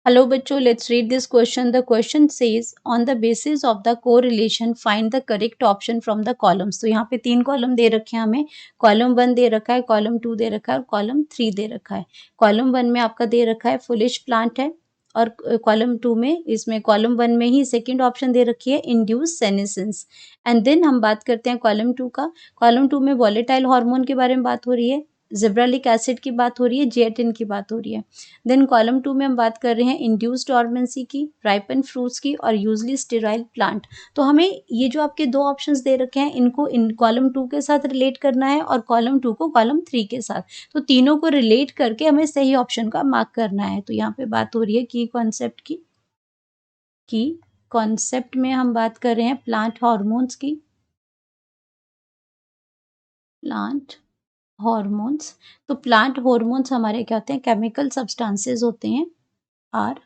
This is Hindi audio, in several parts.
Hello बच्चों, let's read this question. The question says on the basis of the correlation find the correct option from the columns. तो यहाँ पे 3 कॉलम दे रखे हैं हमें. कॉलम 1 दे रखा है, कॉलम 2 दे रखा है और कॉलम 3 दे रखा है. कॉलम 1 में आपका दे रखा है फुलिश प्लांट है और कॉलम 2 में, इसमें कॉलम 1 में ही सेकंड ऑप्शन दे रखी है इंड्यूस सेनेसेंस. एंड देन हम बात करते हैं कॉलम 2 का. कॉलम 2 में वॉलेटाइल हार्मोन के बारे में बात हो रही है, जिब्रालिक एसिड की बात हो रही है, जिएटिन की बात हो रही है. देन कॉलम 2 में हम बात कर रहे हैं इंड्यूस्ड डॉर्मेंसी की, राइपन फ्रूट्स की और यूजली स्टेराइल प्लांट. तो हमें ये जो आपके 2 ऑप्शंस दे रखे हैं इनको इन कॉलम 2 के साथ रिलेट करना है और कॉलम 2 को कॉलम 3 के साथ. तो तीनों को रिलेट करके हमें सही ऑप्शन का मार्क करना है. तो यहाँ पे बात हो रही है की कॉन्सेप्ट की. की कॉन्सेप्ट में हम बात कर रहे हैं प्लांट हार्मोन्स की. Plant hormones. तो प्लांट हॉर्मोन्स हमारे क्या होते हैं, केमिकल सब्सटेंसेस होते हैं. Are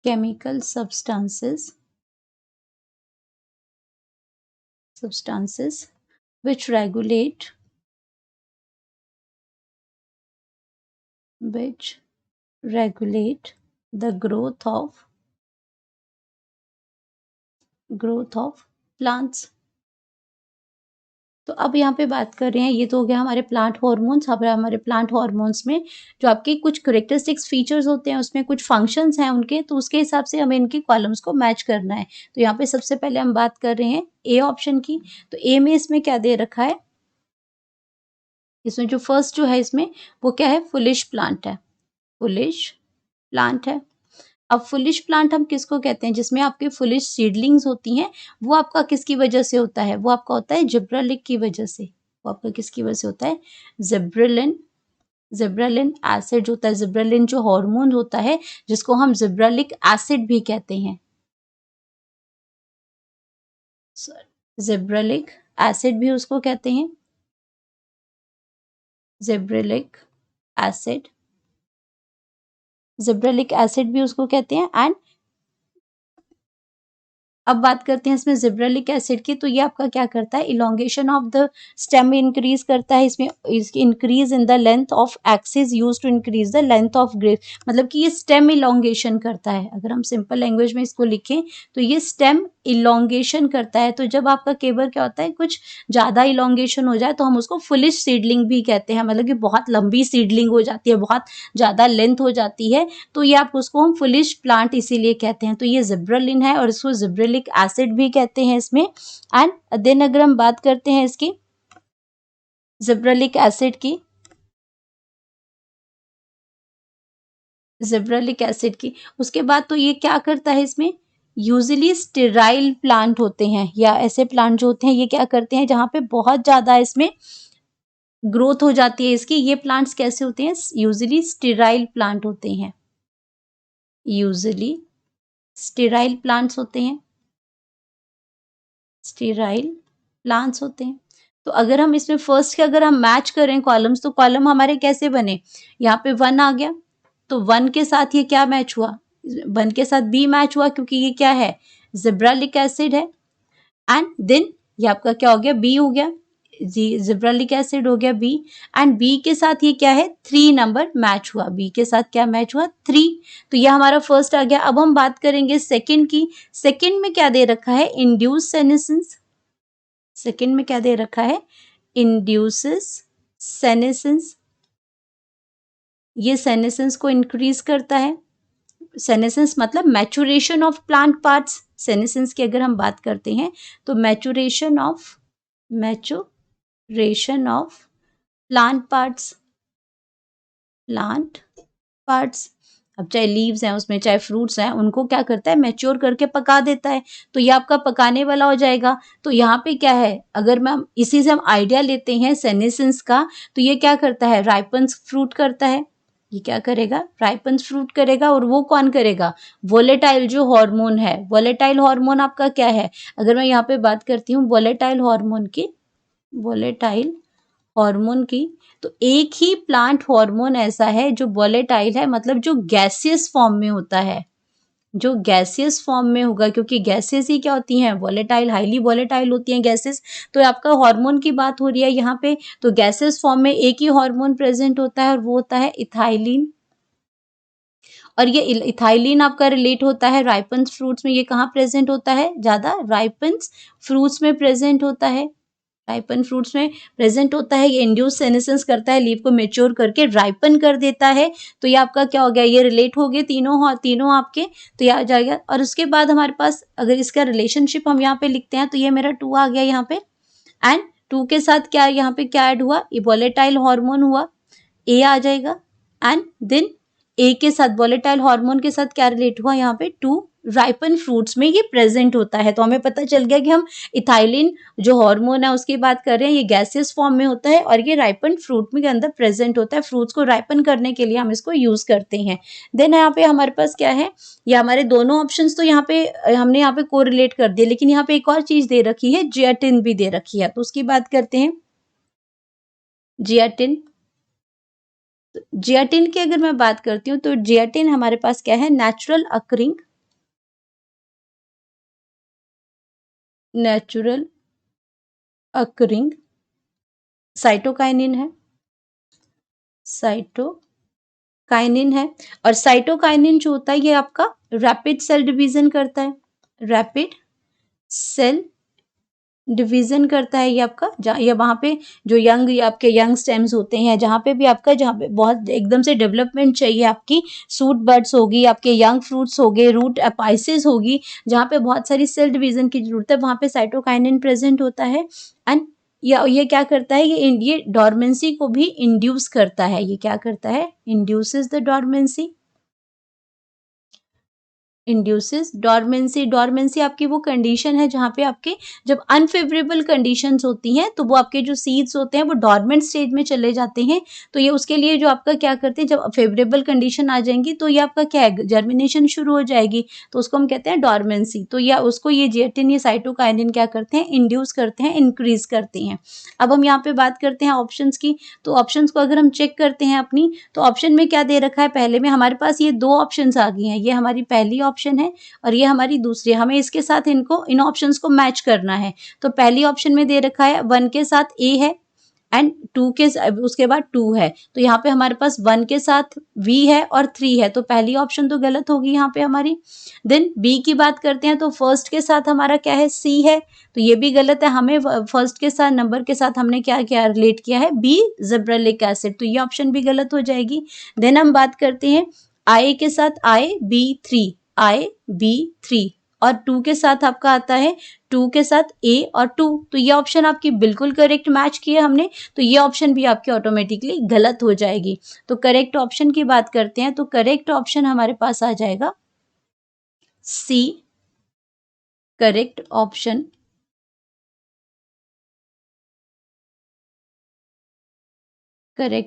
chemical substances which regulate the growth of plants. तो अब यहाँ पे बात कर रहे हैं, ये तो हो गया हमारे प्लांट हार्मोन्स. अब हमारे प्लांट हार्मोन्स में जो आपके कुछ करेक्टरिस्टिक्स फीचर्स होते हैं, उसमें कुछ फंक्शंस हैं उनके, तो उसके हिसाब से हमें इनकी कॉलम्स को मैच करना है. तो यहाँ पे सबसे पहले हम बात कर रहे हैं ए ऑप्शन की. तो ए में इसमें क्या दे रखा है, इसमें जो फर्स्ट जो है इसमें वो क्या है, फुलिश प्लांट है. फुलिश प्लांट है. अब फुलिश प्लांट हम किसको कहते हैं, जिसमें आपके फुलिश सीडलिंग्स होती हैं, वो आपका किसकी वजह से होता है, वो आपका होता है जिब्रेलिक की वजह से. वो आपका किसकी वजह से होता है, जिब्रेलिन एसिड होता है. जिब्रेलिन जो हार्मोन होता है जिसको हम जिब्रेलिक एसिड भी कहते हैं. जिब्रेलिक एसिड भी उसको कहते हैं, जिब्रेलिक एसिड भी उसको कहते हैं. एंड अब बात करते हैं इसमें जिब्रेलिक एसिड की. तो ये आपका क्या करता है, elongation of the stem increase करता है. इसमें increase in the length of axis use to increase the length of grape. मतलब कि ये स्टेम इलोंगेशन करता है. अगर हम सिंपल लैंग्वेज में इसको लिखें तो ये स्टेम इलोंगेशन करता है. तो जब आपका केबर क्या होता है, कुछ ज़्यादा इलोंगेशन हो जाए तो हम उसको फुलिश सीडलिंग भी कहते हैं. मतलब कि बहुत लंबी सीडलिंग हो जाती है, बहुत ज़्यादा लेंथ हो जाती है, तो ये आप उसको हम फुलिश प्लांट इसीलिए कहते हैं. तो ये जिब्रेलिन है और इसको जिब्रेलिक एसिड भी कहते हैं इसमें. एंड देन अगर हम बात करते हैं इसकी जिब्रेलिक एसिड की, उसके बाद तो ये क्या करता है, इसमें यूजली स्टेराइल प्लांट होते हैं, या ऐसे प्लांट जो होते हैं ये क्या करते हैं, जहाँ पे बहुत ज़्यादा इसमें ग्रोथ हो जाती है इसकी. ये प्लांट्स कैसे होते हैं, यूजली स्टेराइल प्लांट होते हैं. यूजली स्टेराइल प्लांट्स होते हैं, स्टेराइल प्लांट्स होते हैं. तो अगर हम इसमें फर्स्ट के अगर हम मैच करें कॉलम्स, तो कॉलम हमारे कैसे बने, यहाँ पे 1 आ गया तो 1 के साथ ये क्या मैच हुआ, 1 के साथ बी मैच हुआ, क्योंकि ये क्या है, जिब्रेलिक एसिड है. एंड देन ये आपका क्या हो गया, बी हो गया, जिब्रेलिक एसिड हो गया बी. एंड बी के साथ ये क्या है, 3 नंबर मैच हुआ. बी के साथ क्या मैच हुआ, 3. तो ये हमारा फर्स्ट आ गया. अब हम बात करेंगे सेकंड की. सेकंड में क्या दे रखा है, इंड्यूस सेनेसेंस. सेकंड में क्या दे रखा है, इंड्यूसेस सेनेसेंस. ये सेनेसेंस को इंक्रीज करता है. सेनेसेंस मतलब maturation of plant parts. Senescence की अगर हम बात करते हैं तो मैचुरेशन ऑफ प्लांट पार्ट्स. अब चाहे लीव्स हैं उसमें, चाहे फ्रूट्स हैं, उनको क्या करता है, मैच्योर करके पका देता है. तो ये आपका पकाने वाला हो जाएगा. तो यहाँ पे क्या है, अगर मैं इसी से हम आइडिया लेते हैं सेनेसेंस का, तो ये क्या करता है, राइपन्स फ्रूट करता है. ये क्या करेगा, राइपन्स फ्रूट करेगा. और वो कौन करेगा, वोलेटाइल जो हार्मोन है. वोलेटाइल हार्मोन आपका क्या है, अगर मैं यहाँ पे बात करती हूँ वोलेटाइल हार्मोन की, तो एक ही प्लांट हार्मोन ऐसा है जो वोलेटाइल है, मतलब जो गैसियस फॉर्म में होता है, जो गैसियस फॉर्म में होगा, क्योंकि गैसेस ही क्या होती हैं, वोलेटाइल, हाईली वोलेटाइल होती हैं गैसेस. तो आपका हार्मोन की बात हो रही है यहाँ पे, तो गैसेस फॉर्म में एक ही हार्मोन प्रेजेंट होता है और वो होता है इथाइलिन. और ये इथाइलिन आपका रिलेट होता है राइपन्स फ्रूट्स में, ये कहाँ प्रेजेंट होता है ज़्यादा, राइपन्स फ्रूट्स में प्रेजेंट होता है, राइपन फ्रूट्स में प्रेजेंट होता है। ये इंड्यूस सेनेसेंस करता है, लीफ को मेच्योर करके राइपन कर देता है। तो ये आपका क्या हो गया, ये रिलेट हो गए तीनों आपके, तो ये आ जाएगा। और उसके बाद हमारे पास अगर इसका रिलेशनशिप हम यहाँ पे लिखते हैं तो ये मेरा 2 आ गया यहाँ पे, एंड 2 के साथ क्या यहाँ पे क्या ऐड हुआ, ये वोलेटाइल हार्मोन हुआ, ए आ जाएगा, एंड देन ए के साथ वोलेटाइल हार्मोन के साथ क्या रिलेट हुआ यहाँ पे, 2 राइपन फ्रूट्स में ये प्रेजेंट होता है। तो हमें पता चल गया कि हम इथाइलिन जो हार्मोन है उसकी बात कर रहे हैं, ये गैसियस फॉर्म में होता है और ये राइपन फ्रूट में के अंदर प्रेजेंट होता है। फ्रूट्स को राइपन करने के लिए हम इसको यूज करते हैं। देन यहाँ पे हमारे पास क्या है, ये हमारे दोनों ऑप्शंस तो यहाँ पे हमने यहाँ पे कोरिलेट कर दिए, लेकिन यहाँ पे एक और चीज दे रखी है, जियाटिन भी दे रखी है, तो उसकी बात करते हैं। जियाटिन, जियाटिन की अगर मैं बात करती हूँ तो जियाटिन हमारे पास क्या है, नेचुरल अकरिंग साइटोकाइनिन है, साइटोकाइनिन है। और साइटोकाइनिन जो होता है ये आपका रैपिड सेल डिवीजन करता है, रैपिड सेल डिवीजन करता है ये आपका, ये वहाँ पे जो आपके यंग स्टेम्स होते हैं, जहाँ पे भी आपका, जहाँ पे बहुत एकदम से डेवलपमेंट चाहिए आपकी, सूट बड्स होगी, आपके यंग फ्रूट्स हो गए, रूट एपाइसिस होगी, जहाँ पे बहुत सारी सेल डिवीजन की जरूरत है, वहाँ पे साइटोकाइनिन प्रेजेंट होता है। एंड ये क्या करता है, ये डॉर्मेंसी को भी इंड्यूस करता है। ये क्या करता है, induces the dormancy, induces dormancy. Dormancy आपकी वो कंडीशन है जहाँ पे आपके जब अनफेवरेबल कंडीशंस होती हैं तो वो आपके जो सीड्स होते हैं वो डॉर्मेंट स्टेज में चले जाते हैं। तो ये उसके लिए जो आपका क्या करते हैं, जब फेवरेबल कंडीशन आ जाएंगी तो ये आपका क्या है, जर्मिनेशन शुरू हो जाएगी, तो उसको हम कहते हैं डॉर्मेंसी। तो या उसको ये जियाटिन, ये साइटोकाइनिन क्या करते हैं, इंड्यूस करते हैं, इंक्रीज करते हैं। अब हम यहाँ पे बात करते हैं ऑप्शंस की। तो ऑप्शंस को अगर हम चेक करते हैं अपनी, तो ऑप्शन में क्या दे रखा है, पहले में हमारे पास ये 2 ऑप्शंस आ गई हैं, ये हमारी पहली ऑप्शन है और ये हमारी दूसरी, हमें इसके साथ इन ऑप्शंस को मैच करना है। तो पहली ऑप्शन में दे रखा है 1 के साथ ए है एंड 2 के उसके बाद 2 है, तो यहाँ पे हमारे पास 1 के साथ V है और 3 है, तो पहली ऑप्शन तो गलत होगी यहाँ पे हमारी। देन बी की बात करते हैं तो फर्स्ट के साथ हमारा क्या है, C है, तो ये भी गलत है। हमें फर्स्ट के साथ नंबर के साथ हमने क्या क्या रिलेट किया है, बी जिब्रेलिक एसिड, तो ये ऑप्शन भी गलत हो जाएगी। देन हम बात करते हैं I के साथ IB3 और 2 के साथ आपका आता है 2 के साथ A और 2, तो ये ऑप्शन आपकी बिल्कुल करेक्ट मैच किए हमने, तो ये ऑप्शन भी आपकी ऑटोमेटिकली गलत हो जाएगी। तो करेक्ट ऑप्शन की बात करते हैं तो करेक्ट ऑप्शन हमारे पास आ जाएगा C। करेक्ट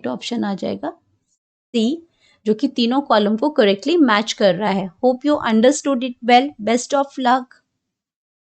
ऑप्शन आ जाएगा C, जो कि तीनों कॉलम को करेक्टली मैच कर रहा है। Hope you understood it well, best of luck.